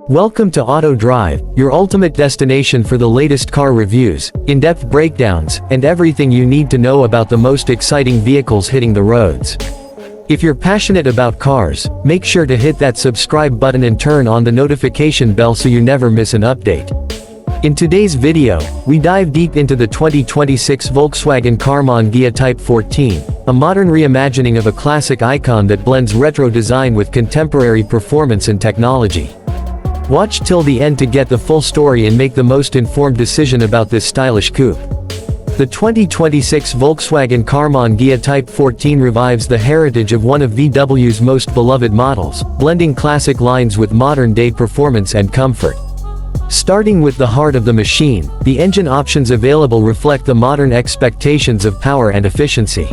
Welcome to Auto Drive, your ultimate destination for the latest car reviews, in-depth breakdowns, and everything you need to know about the most exciting vehicles hitting the roads. If you're passionate about cars, make sure to hit that subscribe button and turn on the notification bell so you never miss an update. In today's video, we dive deep into the 2026 Volkswagen Karmann Ghia Type 14, a modern reimagining of a classic icon that blends retro design with contemporary performance and technology. Watch till the end to get the full story and make the most informed decision about this stylish coupe. The 2026 Volkswagen Karmann Ghia Type 14 revives the heritage of one of VW's most beloved models, blending classic lines with modern-day performance and comfort. Starting with the heart of the machine, the engine options available reflect the modern expectations of power and efficiency.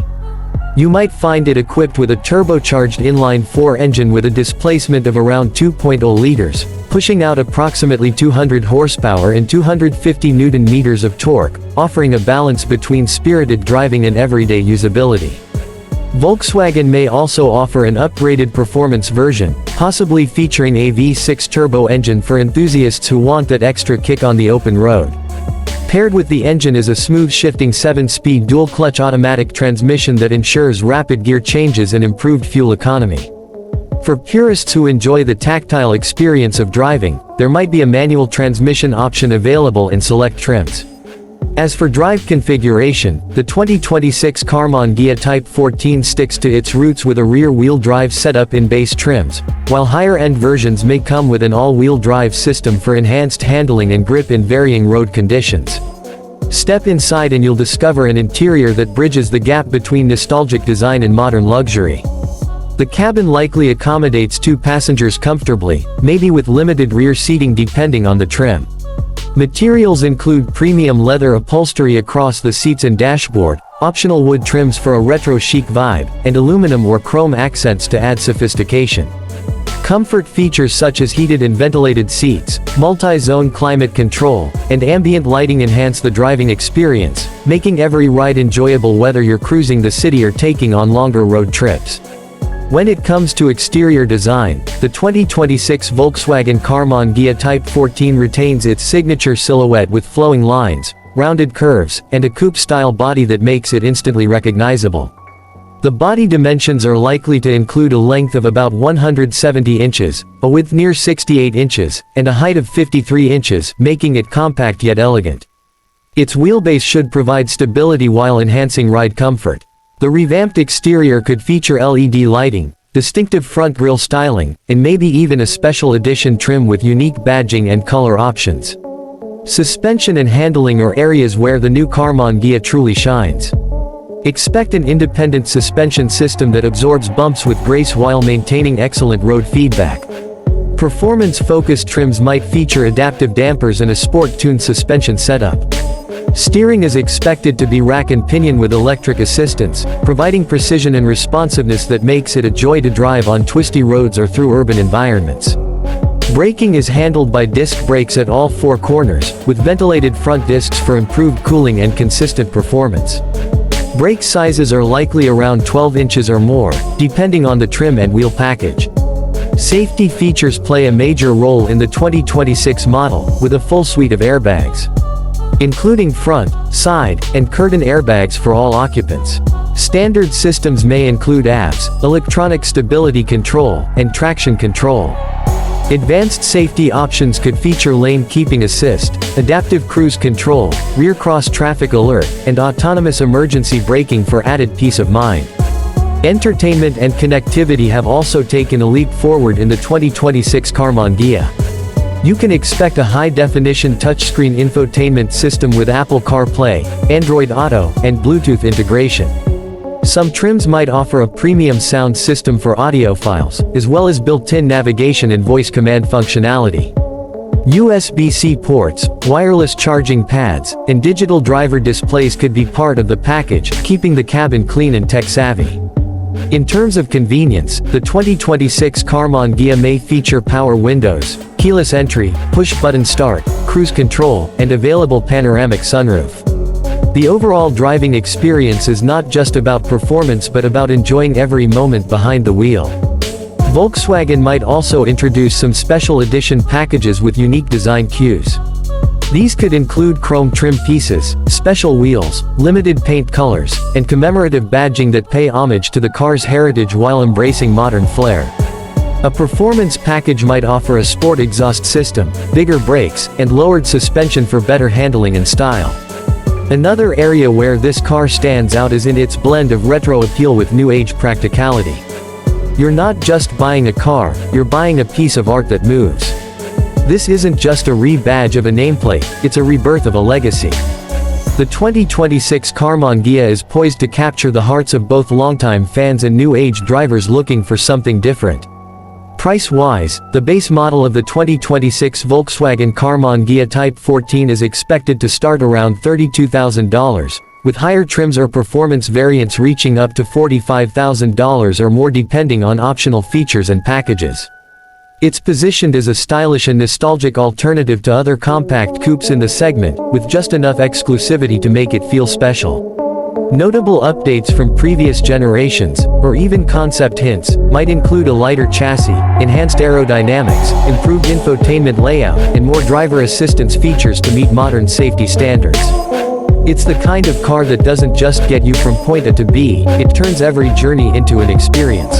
You might find it equipped with a turbocharged inline-4 engine with a displacement of around 2.0 liters, pushing out approximately 200 horsepower and 250 Nm of torque, offering a balance between spirited driving and everyday usability. Volkswagen may also offer an upgraded performance version, possibly featuring a V6 turbo engine for enthusiasts who want that extra kick on the open road. Paired with the engine is a smooth-shifting 7-speed dual-clutch automatic transmission that ensures rapid gear changes and improved fuel economy. For purists who enjoy the tactile experience of driving, there might be a manual transmission option available in select trims. As for drive configuration, the 2026 Karmann Ghia Type 14 sticks to its roots with a rear-wheel drive setup in base trims, while higher-end versions may come with an all-wheel drive system for enhanced handling and grip in varying road conditions. Step inside and you'll discover an interior that bridges the gap between nostalgic design and modern luxury. The cabin likely accommodates 2 passengers comfortably, maybe with limited rear seating depending on the trim. Materials include premium leather upholstery across the seats and dashboard, optional wood trims for a retro chic vibe, and aluminum or chrome accents to add sophistication. Comfort features such as heated and ventilated seats, multi-zone climate control, and ambient lighting enhance the driving experience, making every ride enjoyable whether you're cruising the city or taking on longer road trips. When it comes to exterior design, the 2026 Volkswagen Karmann Ghia Type 14 retains its signature silhouette with flowing lines, rounded curves, and a coupe-style body that makes it instantly recognizable. The body dimensions are likely to include a length of about 170 inches, a width near 68 inches, and a height of 53 inches, making it compact yet elegant. Its wheelbase should provide stability while enhancing ride comfort. The revamped exterior could feature LED lighting, distinctive front grille styling, and maybe even a special edition trim with unique badging and color options. Suspension and handling are areas where the new Karmann Ghia truly shines. Expect an independent suspension system that absorbs bumps with grace while maintaining excellent road feedback. Performance-focused trims might feature adaptive dampers and a sport-tuned suspension setup. Steering is expected to be rack and pinion with electric assistance, providing precision and responsiveness that makes it a joy to drive on twisty roads or through urban environments. Braking is handled by disc brakes at all 4 corners, with ventilated front discs for improved cooling and consistent performance. Brake sizes are likely around 12 inches or more, depending on the trim and wheel package. Safety features play a major role in the 2026 model, with a full suite of airbags, including front, side, and curtain airbags for all occupants. Standard systems may include ABS, electronic stability control, and traction control. Advanced safety options could feature lane keeping assist, adaptive cruise control, rear cross traffic alert, and autonomous emergency braking for added peace of mind. Entertainment and connectivity have also taken a leap forward in the 2026 Karmann Ghia. You can expect a high-definition touchscreen infotainment system with Apple CarPlay, Android Auto, and Bluetooth integration. Some trims might offer a premium sound system for audiophiles, as well as built-in navigation and voice command functionality. USB-C ports, wireless charging pads, and digital driver displays could be part of the package, keeping the cabin clean and tech-savvy. In terms of convenience, the 2026 Karmann Ghia may feature power windows, keyless entry, push-button start, cruise control, and available panoramic sunroof. The overall driving experience is not just about performance but about enjoying every moment behind the wheel. Volkswagen might also introduce some special edition packages with unique design cues. These could include chrome trim pieces, special wheels, limited paint colors, and commemorative badging that pay homage to the car's heritage while embracing modern flair. A performance package might offer a sport exhaust system, bigger brakes, and lowered suspension for better handling and style. Another area where this car stands out is in its blend of retro appeal with new-age practicality. You're not just buying a car, you're buying a piece of art that moves. This isn't just a rebadge of a nameplate, it's a rebirth of a legacy. The 2026 Karmann Ghia is poised to capture the hearts of both longtime fans and new-age drivers looking for something different. Price-wise, the base model of the 2026 Volkswagen Karmann Ghia Type 14 is expected to start around $32,000, with higher trims or performance variants reaching up to $45,000 or more depending on optional features and packages. It's positioned as a stylish and nostalgic alternative to other compact coupes in the segment, with just enough exclusivity to make it feel special. Notable updates from previous generations, or even concept hints, might include a lighter chassis, enhanced aerodynamics, improved infotainment layout, and more driver assistance features to meet modern safety standards. It's the kind of car that doesn't just get you from point A to B, it turns every journey into an experience.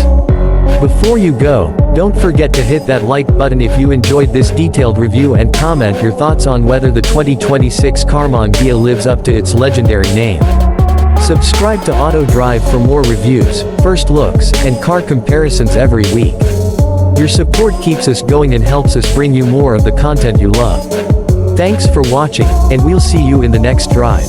Before you go, don't forget to hit that like button if you enjoyed this detailed review and comment your thoughts on whether the 2026 Karmann Ghia lives up to its legendary name. Subscribe to Auto Drive for more reviews, first looks, and car comparisons every week. Your support keeps us going and helps us bring you more of the content you love. Thanks for watching, and we'll see you in the next drive.